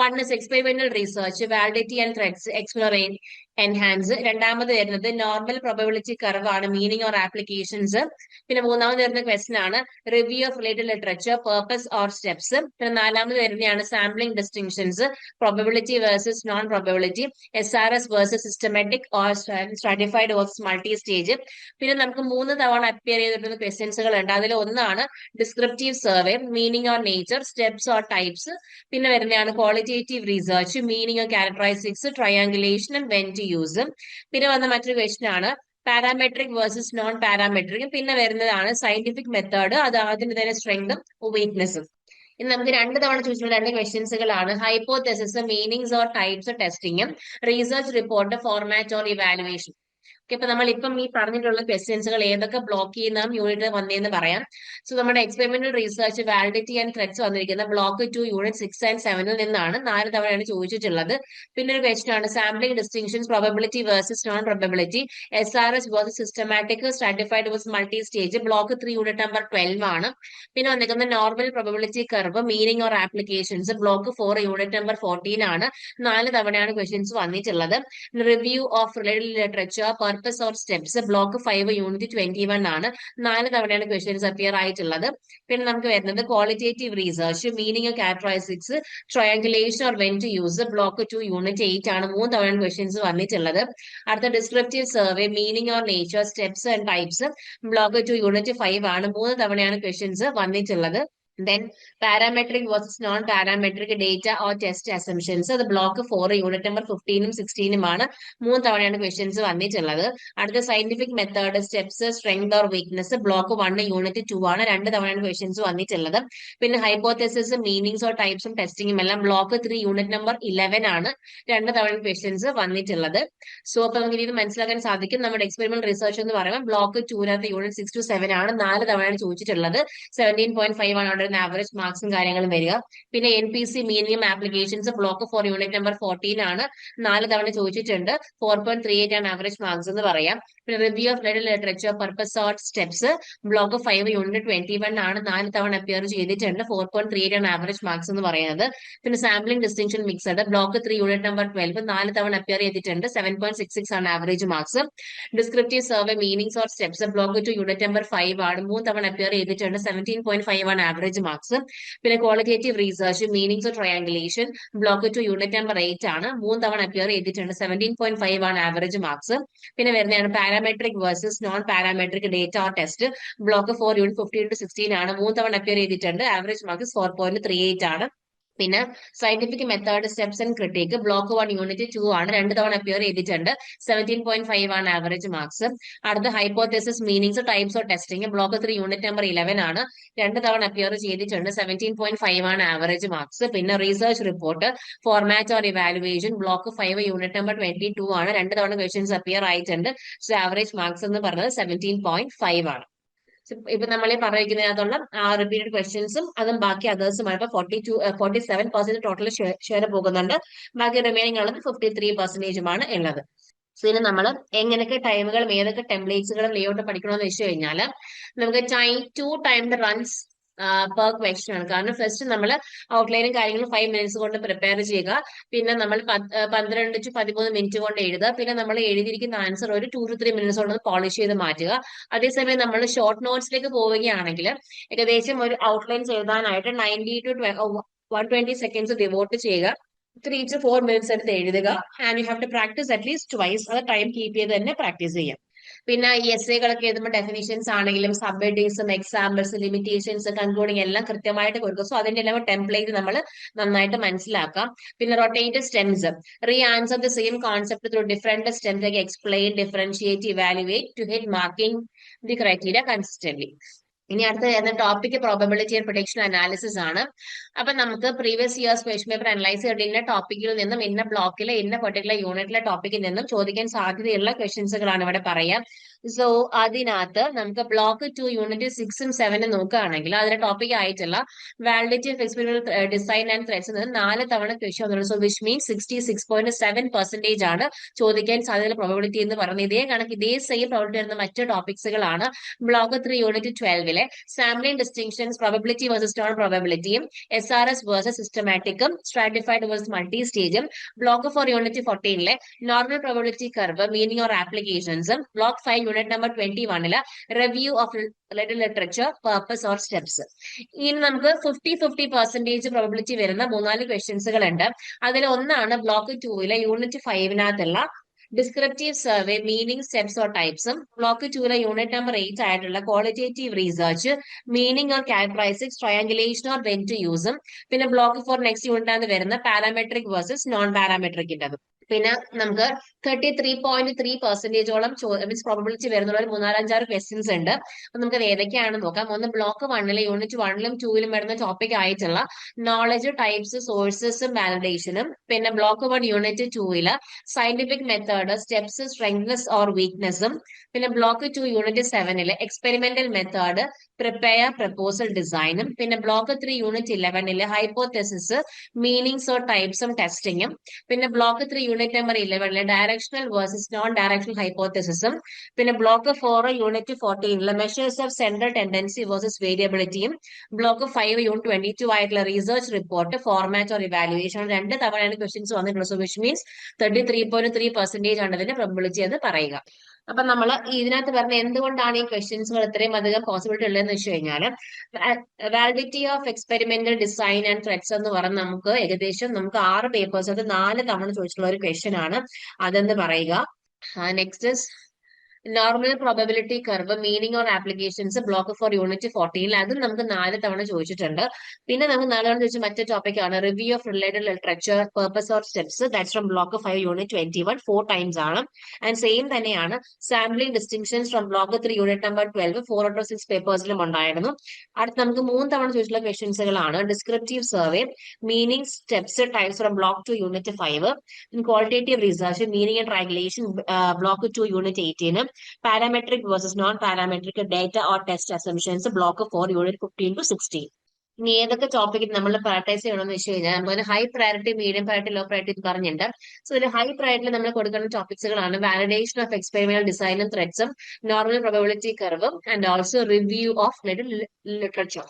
1 is experimental research, validity and threats, explore, enhance. രണ്ടാമത് വരുന്നത് നോർമൽ പ്രോബബിലിറ്റി കർവ് ആണ്, മീനിങ് ഓർ ആപ്ലിക്കേഷൻസ്. പിന്നെ മൂന്നാമത് വരുന്ന ക്വസ്റ്റ്യൻ ആണ് review of related literature, purpose or steps. പിന്നെ നാലാമത് വരുന്നതാണ് sampling distinctions, probability versus non probability, SRS versus systematic or stratified versus multi stage. പിന്നെ നമുക്ക് 3 തവണ അപ്പിയർ ചെയ്തിട്ടുള്ള ക്വസ്റ്റ്യൻസുകൾ ഉണ്ട്. അതിൽ ഒന്നാണ് descriptive survey, meaning or nature, steps or types. പിന്നെ വരുന്നതാണ് qualitative research, meaning or characteristics, triangulation and when to use. പിന്നെ വന്ന മറ്റൊരു ക്വസ്റ്റ്യൻ ആണ് പാരാമെട്രിക് വേഴ്സസ് നോൺ പാരാമെട്രിക്. പിന്നെ വരുന്നതാണ് സയന്റിഫിക് മെത്തേഡ്, അത് അതിന്റെ തന്നെ സ്ട്രെങ്തും വീക്ക്നെസ്സും. ഇനി നമുക്ക് 2 തവണ ചോദിച്ചിട്ടുള്ള 2 ക്വസ്റ്റ്യൻസുകളാണ് ഹൈപ്പോതെസിസ്, മീനിങ്സ് ഓർ ടൈപ്സ്, ടെസ്റ്റിംഗും research report, format or evaluation. ഇപ്പൊ നമ്മൾ ഇപ്പം ഈ പറഞ്ഞിട്ടുള്ള ക്വസ്റ്റ്യൻസുകൾ ഏതൊക്കെ ബ്ലോക്ക് ചെയ്യുന്ന യൂണിറ്റ് വന്നതെന്ന് പറയാം. സോ നമ്മുടെ experimental research, validity and threats വന്നിരിക്കുന്ന ബ്ലോക്ക് 2 യൂണിറ്റ് 6 and 7 നിന്നാണ്. 4 തവണയാണ് ചോദിച്ചിട്ടുള്ളത്. പിന്നെ ഒരു ക്വസ്റ്റ്യൻ ആണ് sampling distinctions, probability versus non probability, SRS versus systematic, stratified versus multi stage, block 3 unit number 12 ആണ്. പിന്നെ വന്നിരിക്കുന്ന normal probability curve, meaning or applications, block 4 unit number 14 ആണ്. 4 തവണയാണ് ക്വസ്റ്റ്യൻസ് വന്നിട്ടുള്ളത്. Review of related literature, purpose or steps, block 5 unit 21 ആണ്. 4 തവണയാണ് questions appear ആയിട്ടുള്ളത്. പിന്നെ നമുക്ക് വരുന്നത് qualitative research, meaning of characteristics, triangulation or when to use, block 2 unit 8 ആണ്. 3 തവണയാണ് ക്വസ്റ്റ്യൻസ് വന്നിട്ടുള്ളത്. അടുത്ത descriptive survey, meaning or nature, steps and types, block 2 unit 5 ആണ്. 3 തവണയാണ് ക്വസ്റ്റ്യൻസ് വന്നിട്ടുള്ളത്. Then parametric versus non-parametric data or test assumptions, അത് block 4 unit number 15-ഉം 16-ഉം ആണ്. 3 തവണയാണ് ക്വസ്റ്റ്യൻസ് വന്നിട്ടുള്ളത്. അടുത്ത scientific method, steps, strength or weakness, block 1 unit 2 ആണ്. 2 തവണയാണ് ക്വസ്റ്റ്യൻസ് വന്നിട്ടുള്ളത്. പിന്നെ ഹൈപ്പോതെസിസ്, മീനിങ്സ് ഓർ ടൈപ്സും ടെസ്റ്റിംഗും എല്ലാം ബ്ലോക്ക് 3 യൂണിറ്റ് നമ്പർ 11 ആണ്. 2 തവണ ക്വസ്റ്റ്യൻസ് വന്നിട്ടുള്ളത്. സോ അപ്പൊ നമുക്ക് ഇത് മനസ്സിലാക്കാൻ സാധിക്കും. നമ്മുടെ എക്സ്പെരിമെന്റൽ റിസർച്ച് എന്ന് പറയുമ്പോൾ ബ്ലോക്ക് 2 യൂണിറ്റ് 6 to 7 ആണ്. 4 തവണയാണ് ചോദിച്ചിട്ടുള്ളത്. 17.5 ആണ് ആവറേജ് മാർക്സും കാര്യങ്ങളും വരിക. പിന്നെ NPC, meaning applications, block 4 unit number 14 ആണ്. 4 തവണ ചോദിച്ചിട്ടുണ്ട്. 4.38 ആണ് ആവറേജ് മാർക്സ് എന്ന് പറയാം. പിന്നെ review of related literature, purpose or steps, block 5 unit 21 ആണ്. 4 തവണ അപ്പിയർ ചെയ്തിട്ടുണ്ട്. 4.38 ആണ് ആവറേജ് മാർക്സ് എന്ന് പറയുന്നത്. പിന്നെ sampling distinction mixed, block 3 unit number 12, 4 തവണ അപ്പിയർ ചെയ്തിട്ടുണ്ട്. 7.66 ആണ് average marks. Descriptive survey, meanings or steps, block 2 unit number 5 ആണ്. 3 തവണ അപ്പിയർ ചെയ്തിട്ടുണ്ട്. 17.5 ആണ് ആവറേജ് മാർക്സ്. പിന്നെ qualitative research, meanings of triangulation, block 2 unit number 8 ആണ്. 3 തവണ അപ്പിയർ ചെയ്തിട്ടുണ്ട്. 17.5 ആണ് ആവറേജ് മാർക്സ്. പിന്നെ വരുന്നതാണ് parametric versus non parametric data or test, block 4 unit 15 to 16 ആണ്. 3 തവണ അപ്പിയർ ചെയ്തിട്ടുണ്ട്. ആവറേജ് മാർക്സ് 4.38 ആണ്. പിന്നെ scientific method, steps and critic, block 1 unit 2 ആണ്. 2 തവണ അപ്പിയർ ചെയ്തിട്ടുണ്ട്. 17.5 ആണ് ആവറേജ് മാർക്സ്. അടുത്ത hypothesis, meanings, types of testing, block 3 unit number 11 ആണ്. 2 തവണ അപ്പിയർ ചെയ്തിട്ടുണ്ട്. 17.5 ആണ് ആവറേജ് മാർക്സ്. പിന്നെ research report, format or evaluation, block 5 unit number 22 ആണ്. 2 തവണ ക്വസ്റ്റ്യൻസ് അപ്പിയർ ആയിട്ടുണ്ട്. സോ ആവറേജ് മാർക്സ് എന്ന് പറഞ്ഞത് 17.5 ആണ്. ഇപ്പൊ നമ്മളെ പറഞ്ഞിരിക്കുന്നതിനകത്തുള്ള റിപ്പീറ്റഡ് ക്വസ്റ്റ്യൻസും അതും ബാക്കി അതേഴ്സുമാണ്. ഇപ്പൊ 47% ടോട്ടൽ ഷെയർ പോകുന്നുണ്ട്. ബാക്കി റിമൈനിങ് ഉള്ളത് 53%-ഉമാണ് ഉള്ളത്. സോ ഇനി നമ്മൾ എങ്ങനെയൊക്കെ ടൈമുകളും ഏതൊക്കെ ടെംപ്ലേറ്റ്സുകളും ലേഔട്ട് പഠിക്കണമെന്ന് വെച്ച് കഴിഞ്ഞാൽ നമുക്ക് ടൈം റൺസ് പെർ ക്വസ്റ്റ്യൻ ആണ്. കാരണം ഫസ്റ്റ് നമ്മൾ ഔട്ട്ലൈനും കാര്യങ്ങളും 5 minutes കൊണ്ട് പ്രിപ്പയർ ചെയ്യുക. പിന്നെ നമ്മൾ 12 to 13 മിനിറ്റ് കൊണ്ട് എഴുതുക. പിന്നെ നമ്മൾ എഴുതിയിരിക്കുന്ന ആൻസർ ഒരു 2 to 3 minutes കൊണ്ട് പോളിഷ് ചെയ്ത് മാറ്റുക. അതേസമയം നമ്മൾ ഷോർട്ട് നോട്ട്സിലേക്ക് പോവുകയാണെങ്കിൽ ഏകദേശം ഒരു ഔട്ട്ലൈൻസ് എഴുതാനായിട്ട് 90 to 120 seconds ഡിവോട്ട് ചെയ്യുക. 3 to 4 minutes എടുത്ത് എഴുതുക. And you have to practice at least twice. അത് ടൈം കീപ്പ് ചെയ്ത് തന്നെ പ്രാക്ടീസ് ചെയ്യാം. പിന്നെ ഈ എസ്സേകളൊക്കെ എഴുതുമ്പോൾ ഡെഫിനിഷൻസ് ആണെങ്കിലും സബ് ഹെഡിങ്സും എക്സാമ്പിൾസ് ലിമിറ്റേഷൻസ് കൺക്ലൂഡിങ് എല്ലാം കൃത്യമായിട്ട് കൊടുക്കും. സോ അതിന്റെ എല്ലാം ടെംപ്ലേറ്റ് നമ്മൾ നന്നായിട്ട് മനസ്സിലാക്കാം. പിന്നെ rotated stems, re answer the same concept through different stems like explain, differentiate, evaluate to hit marking the criteria consistently. ഇനി അടുത്ത topic probability and prediction analysis ആണ്. അപ്പൊ നമുക്ക് previous years question paper analyse ചെയ്തിട്ടുള്ള ടോപ്പിക്കിൽ നിന്നും ഇന്ന ബ്ലോക്കിലെ ഇന്ന പെർട്ടിക്കുലർ യൂണിറ്റിലെ ടോപ്പിക്കിൽ നിന്നും ചോദിക്കാൻ സാധ്യതയുള്ള ക്വസ്റ്റ്യൻസുകളാണ് ഇവിടെ പറയാം. സോ അതിനകത്ത് നമുക്ക് ബ്ലോക്ക് 2 യൂണിറ്റ് 6 ഉം 7 നോക്കുകയാണെങ്കിൽ അതിന്റെ ടോപ്പിക് ആയിട്ടുള്ള validity of experimental design and threats നിന്ന് 4 തവണ ക്വസ്റ്റ്യൻ വന്നിട്ടുണ്ട്. സോ വിച്ച് മീൻസ് 66.7% ആണ് ചോദിക്കാൻ സാധ്യതയുള്ള പ്രോബബിലിറ്റി എന്ന് പറയുന്നത്. ഇതേ കണക്ക് ഇതേ സെയിം പ്രോബബിലിറ്റി വരുന്ന മറ്റു ടോപ്പിക്സുകളാണ് block 3 unit 12 sampling distinctions, probability versus non പ്രോബബിലിറ്റിയും, SRS വേഴ്സസ് സിസ്റ്റമാറ്റിക്കും, സ്ട്രാറ്റിഫൈഡ് വേഴ്സസ് മൾട്ടി സ്റ്റേജും, block 4 unit 14 normal probability curve, meaning or ആപ്ലിക്കേഷൻസും, block 5 unit number 21 review of literature, purpose or steps. ഇനി നമുക്ക് 50-50% പ്രോബബിലിറ്റി വരുന്ന 3-4 ക്വസ്റ്റ്യൻസുകൾ ഉണ്ട്. അതിൽ ഒന്നാണ് block 2 unit 5 descriptive survey, meaning, steps or ടൈപ്സും, ബ്ലോക്ക് 2 യൂണിറ്റ് നമ്പർ 8 ആയിട്ടുള്ള qualitative research, meaning or characteristics, triangulation or when to യൂസും, പിന്നെ ബ്ലോക്ക് 4 നെക്സ്റ്റ് യൂണിറ്റ് ആണ് വരുന്ന പാരാമെട്രിക് വേഴ്സസ് നോൺ പാരാമെട്രിക്കിന്റെ. പിന്നെ നമുക്ക് 33.3% മീൻസ് പ്രോബബിലിറ്റി വരുന്ന ഒരു 3-4-5 ക്വസ്റ്റ്യൻസ് ഉണ്ട്. അപ്പൊ നമുക്ക് ഏതൊക്കെയാണെന്ന് നോക്കാം. ഒന്ന് ബ്ലോക്ക് 1 യൂണിറ്റ് 1-ലും 2-ലും വരുന്ന ടോപ്പിക് ആയിട്ടുള്ള നോളജ്, ടൈപ്സ്, സോഴ്സസും വാലിഡേഷനും, പിന്നെ block 1 unit 2 scientific method, steps, strengthness or വീക്ക്നെസ്സും, പിന്നെ block 2 unit 7 experimental method, prepare, proposal, ഡിസൈനും, പിന്നെ block 3 unit 11 hypothesis, meanings or ടൈപ്സും ടെസ്റ്റിങ്ങും, പിന്നെ block 3 unit number 11 directional versus non directional ഹൈപ്പോതെസിസും, പിന്നെ block 4 unit 14 measures of central tendency versus വേരിയബിലിറ്റിയും, ബ്ലോക്ക് 5 യൂണിറ്റ് 22 ആയിട്ടുള്ള research report, format or evaluation. 2 തവണയാണ് ക്വസ്റ്റ്യൻസ് വന്നിട്ടുള്ളത്. സോ വിച്ച് മീൻസ് 33.3% ആണ് ഇതിന്റെ പ്രോബബിലിറ്റി എന്ന് പറയുക. അപ്പൊ നമ്മൾ ഇതിനകത്ത് പറഞ്ഞ എന്തുകൊണ്ടാണ് ഈ ക്വസ്റ്റ്യൻസുകൾ ഇത്രയും അധികം പോസിബിലിറ്റി ഉള്ളതെന്ന് വെച്ച് കഴിഞ്ഞാൽ validity of experimental design and threats എന്ന് പറഞ്ഞ് നമുക്ക് ഏകദേശം 6 പേപ്പേഴ്സ് അത് 4 തവണ ചോദിച്ചിട്ടുള്ള ഒരു ക്വസ്റ്റ്യൻ ആണ് അതെന്ന് പറയുക. Next normal probability curve, meaning or applications, block 4 unit 14 അതും നമുക്ക് 4 തവണ ചോദിച്ചിട്ടുണ്ട്. പിന്നെ നമുക്ക് 4 തവണ ചോദിച്ച മറ്റേ ടോപ്പിക് ആണ് review of related literature, purpose or steps. That's from block 5 unit 21 4 times ആണ്. ആൻഡ് സെയിം തന്നെയാണ് sampling distinctions from block 3 unit number 12 4 out of 6 പേപ്പേഴ്സിലും ഉണ്ടായിരുന്നു. അടുത്ത് നമുക്ക് 3 തവണ ചോദിച്ചിട്ടുള്ള ക്വസ്റ്റ്യൻസുകളാണ് descriptive survey, meaning, steps, types from block 2 unit 5, qualitative research, meaning and triangulation block 2 unit 18, parametric versus non parametric data or test assumptions block 4 unit 15 to 16. ഇനി ഏതൊക്കെ topic നമ്മൾ പ്രയോറിറ്റൈസ് ചെയ്യണമെന്ന് വെച്ച് കഴിഞ്ഞാൽ നമുക്ക് high priority, medium priority, low priority പറഞ്ഞിട്ടുണ്ട്. So ഇതിൽ high priority നമ്മൾ കൊടുക്കുന്ന ടോപ്പിക്സുകളാണ് വാലിഡേഷൻ ഓഫ് എക്സ്പെരിമെന്റൽ ഡിസൈനും ത്രെഡ്സും, നോർമൽ പ്രോബബിലിറ്റി കർവും, and also review of literature.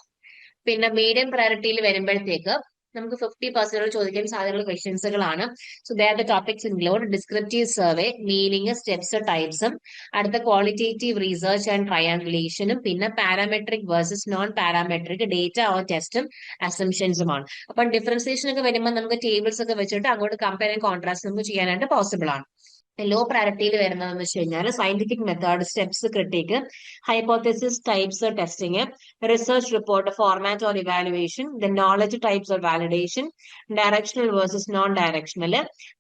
പിന്നെ മീഡിയം പ്രയോറിറ്റിയിൽ വരുമ്പോഴത്തേക്ക് നമുക്ക് 50% ചോദിക്കാൻ സാധ്യതയുള്ള ക്വസ്റ്റ്യൻസുകളാണ്. So they are the topics include descriptive survey, meaning, steps, ടൈപ്സും, അടുത്ത ക്വാളിറ്റേറ്റീവ് റിസർച്ച് ആൻഡ് ട്രയാങ്കുലേഷനും, പിന്നെ parametric versus non parametric data or ടെസ്റ്റും അസംഷൻസുമാണ്. അപ്പം ഡിഫറൻസിയേഷൻ ഒക്കെ വരുമ്പോൾ നമുക്ക് ടേബിൾസ് ഒക്കെ വെച്ചിട്ട് അങ്ങോട്ട് കമ്പയർ ആൻഡ് കോൺട്രാസ്റ്റ് നമുക്ക് ചെയ്യാനായിട്ട് പോസിബിൾ ആണ്. ലോ പ്രയോറിറ്റിയിൽ വരുന്നതെന്ന് വെച്ച് കഴിഞ്ഞാൽ scientific method, steps, critic, hypothesis, types, testing, research report, format or evaluation, the knowledge, types or validation, directional versus non directional,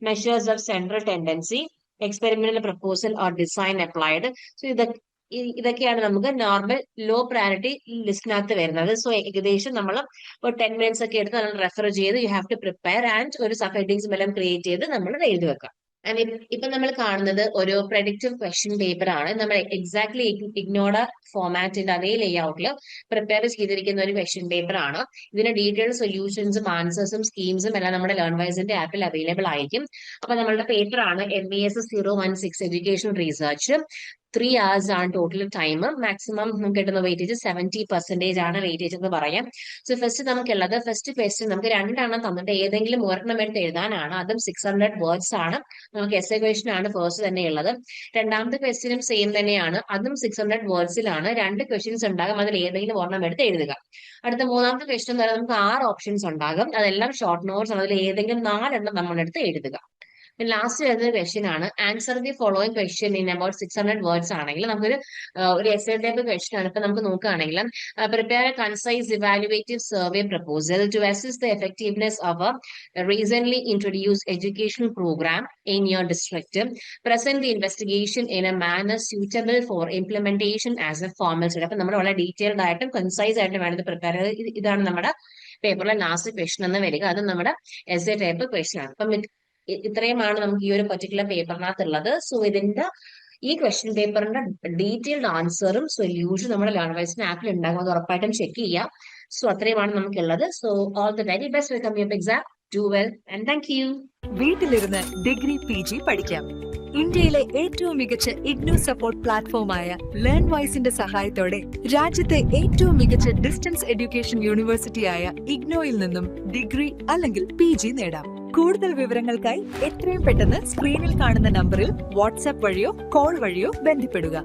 measures of central tendency, experimental proposal or design applied. So ഇതൊക്കെയാണ് നമുക്ക് normal low priority ലിസ്റ്റിനകത്ത് വരുന്നത്. So ഏകദേശം നമ്മൾ ഒരു 10 minutes ഒക്കെ എടുത്ത് നമ്മൾ refer ചെയ്ത് you have to prepare and ഒരു സബ് ഹെഡിങ്സും എല്ലാം ക്രിയേറ്റ് ചെയ്ത് നമ്മൾ എഴുതി വെക്കാം. ഇപ്പൊ നമ്മൾ കാണുന്നത് ഒരു പ്രഡിക്റ്റീവ് ക്വസ്റ്റ്യൻ പേപ്പർ ആണ്. നമ്മൾ എക്സാക്ട്ലി ഇഗ്നോയുടെ ഫോമാറ്റിന്റെ അതേ ലേഔട്ടിൽ പ്രിപ്പയർ ചെയ്തിരിക്കുന്ന ഒരു ക്വസ്റ്റ്യൻ പേപ്പർ ആണ്. ഇതിന്റെ ഡീറ്റെയിൽഡ് സൊല്യൂഷൻസും ആൻസേഴ്സും സ്കീംസും എല്ലാം നമ്മുടെ ലേൺവൈസിന്റെ ആപ്പിൽ അവൈലബിൾ ആയിരിക്കും. അപ്പൊ നമ്മളുടെ പേപ്പർ ആണ് MES 016 എഡ്യൂക്കേഷൻ റിസർച്ച്. 3 hours ആണ് ടോട്ടൽ ടൈം. മാക്സിമം നമുക്ക് കിട്ടുന്ന വെയിറ്റേജ് 70% ആണ് വെയിറ്റേജ് എന്ന് പറയാം. സോ ഫസ്റ്റ് ക്വസ്റ്റ്യൻ നമുക്ക് 2 എണ്ണം തന്നിട്ട് ഏതെങ്കിലും ഒരെണ്ണം എടുത്ത് എഴുതാനാണ്. അതും 600 വേർഡ്സ് ആണ്. നമുക്ക് എസ്സേ ക്വസ്റ്റ്യൻ ആണ് ഫസ്റ്റ് തന്നെ ഉള്ളത്. രണ്ടാമത്തെ ക്വസ്റ്റ്യനും സെയിം തന്നെയാണ്. അതും 600 വേർഡ്സിലാണ്. 2 ക്വസ്റ്റ്യൻസ് ഉണ്ടാകും. അതിൽ ഏതെങ്കിലും ഒരെണ്ണം എടുത്ത് എഴുതുക. അടുത്ത മൂന്നാമത്തെ ക്വസ്റ്റ്യൻ എന്ന് പറയുന്നത് നമുക്ക് 6 ഓപ്ഷൻസ് ഉണ്ടാകും. അതെല്ലാം ഷോർട്ട് നോട്ട്സ് ആണ്. അതിൽ ഏതെങ്കിലും 4 എണ്ണം നമ്മളെടുത്ത് എഴുതുക. ലാസ്റ്റ് വരുന്ന ക്വസ്റ്റ്യൻ ആണ് answer the following question in about 600 words ആണെങ്കിൽ നമുക്കൊരു ഒരു എസ്സേ ടൈപ്പ് ക്വസ്റ്റ്യൻ ആണ്. ഇപ്പൊ നമുക്ക് നോക്കുകയാണെങ്കിൽ prepare a concise evaluative survey proposal to assess the effectiveness of a recently introduce education programme in your district. Present the investigation in a manner suitable for implementation as a formal study. അപ്പൊ നമ്മൾ വളരെ detailed ആയിട്ടും concise ആയിട്ടും വേണ്ടത് prepare ചെയ്ത് ഇതാണ് നമ്മുടെ പേപ്പറിലെ last question എന്ന് വരിക. അത് നമ്മുടെ എസ്സേ ടൈപ്പ് ക്വസ്റ്റ്യൻ ആണ്. അപ്പം ഇത്രയുമാണ് നമുക്ക് ഈ ഒരു പർട്ടിക്കുലർ പേപ്പറിനകത്തുള്ളത്. സോ ഈ ക്വസ്റ്റ്യൻ പേപ്പറിന്റെ ഡീറ്റെയിൽഡ് ആൻസറും സൊല്യൂഷനും നമ്മുടെ ലേൺവൈസിന്റെ ആപ്പിൽ ഉണ്ടാകും. അത് ഉറപ്പായിട്ടും ചെക്ക് ചെയ്യാം. സോ അത്രയുമാണ് നമുക്കുള്ളത്. So all the very best welcome your exam. Do well and thank you. വീട്ടിലിരുന്ന് ഡിഗ്രി PG പഠിക്കാം. ഇന്ത്യയിലെ ഏറ്റവും മികച്ച ഇഗ്നോ സപ്പോർട്ട് പ്ലാറ്റ്ഫോമായ ലേൺവൈസിന്റെ സഹായത്തോടെ രാജ്യത്തെ ഏറ്റവും മികച്ച ഡിസ്റ്റൻസ് എഡ്യൂക്കേഷൻ യൂണിവേഴ്സിറ്റിയായ ഇഗ്നോയിൽ നിന്നും ഡിഗ്രി അല്ലെങ്കിൽ PG നേടാം. കൂടുതൽ വിവരങ്ങൾക്കായി എത്രയും പെട്ടെന്ന് സ്ക്രീനിൽ കാണുന്ന നമ്പറിൽ വാട്സ്ആപ്പ് വഴിയോ കോൾ വഴിയോ ബന്ധപ്പെടുക.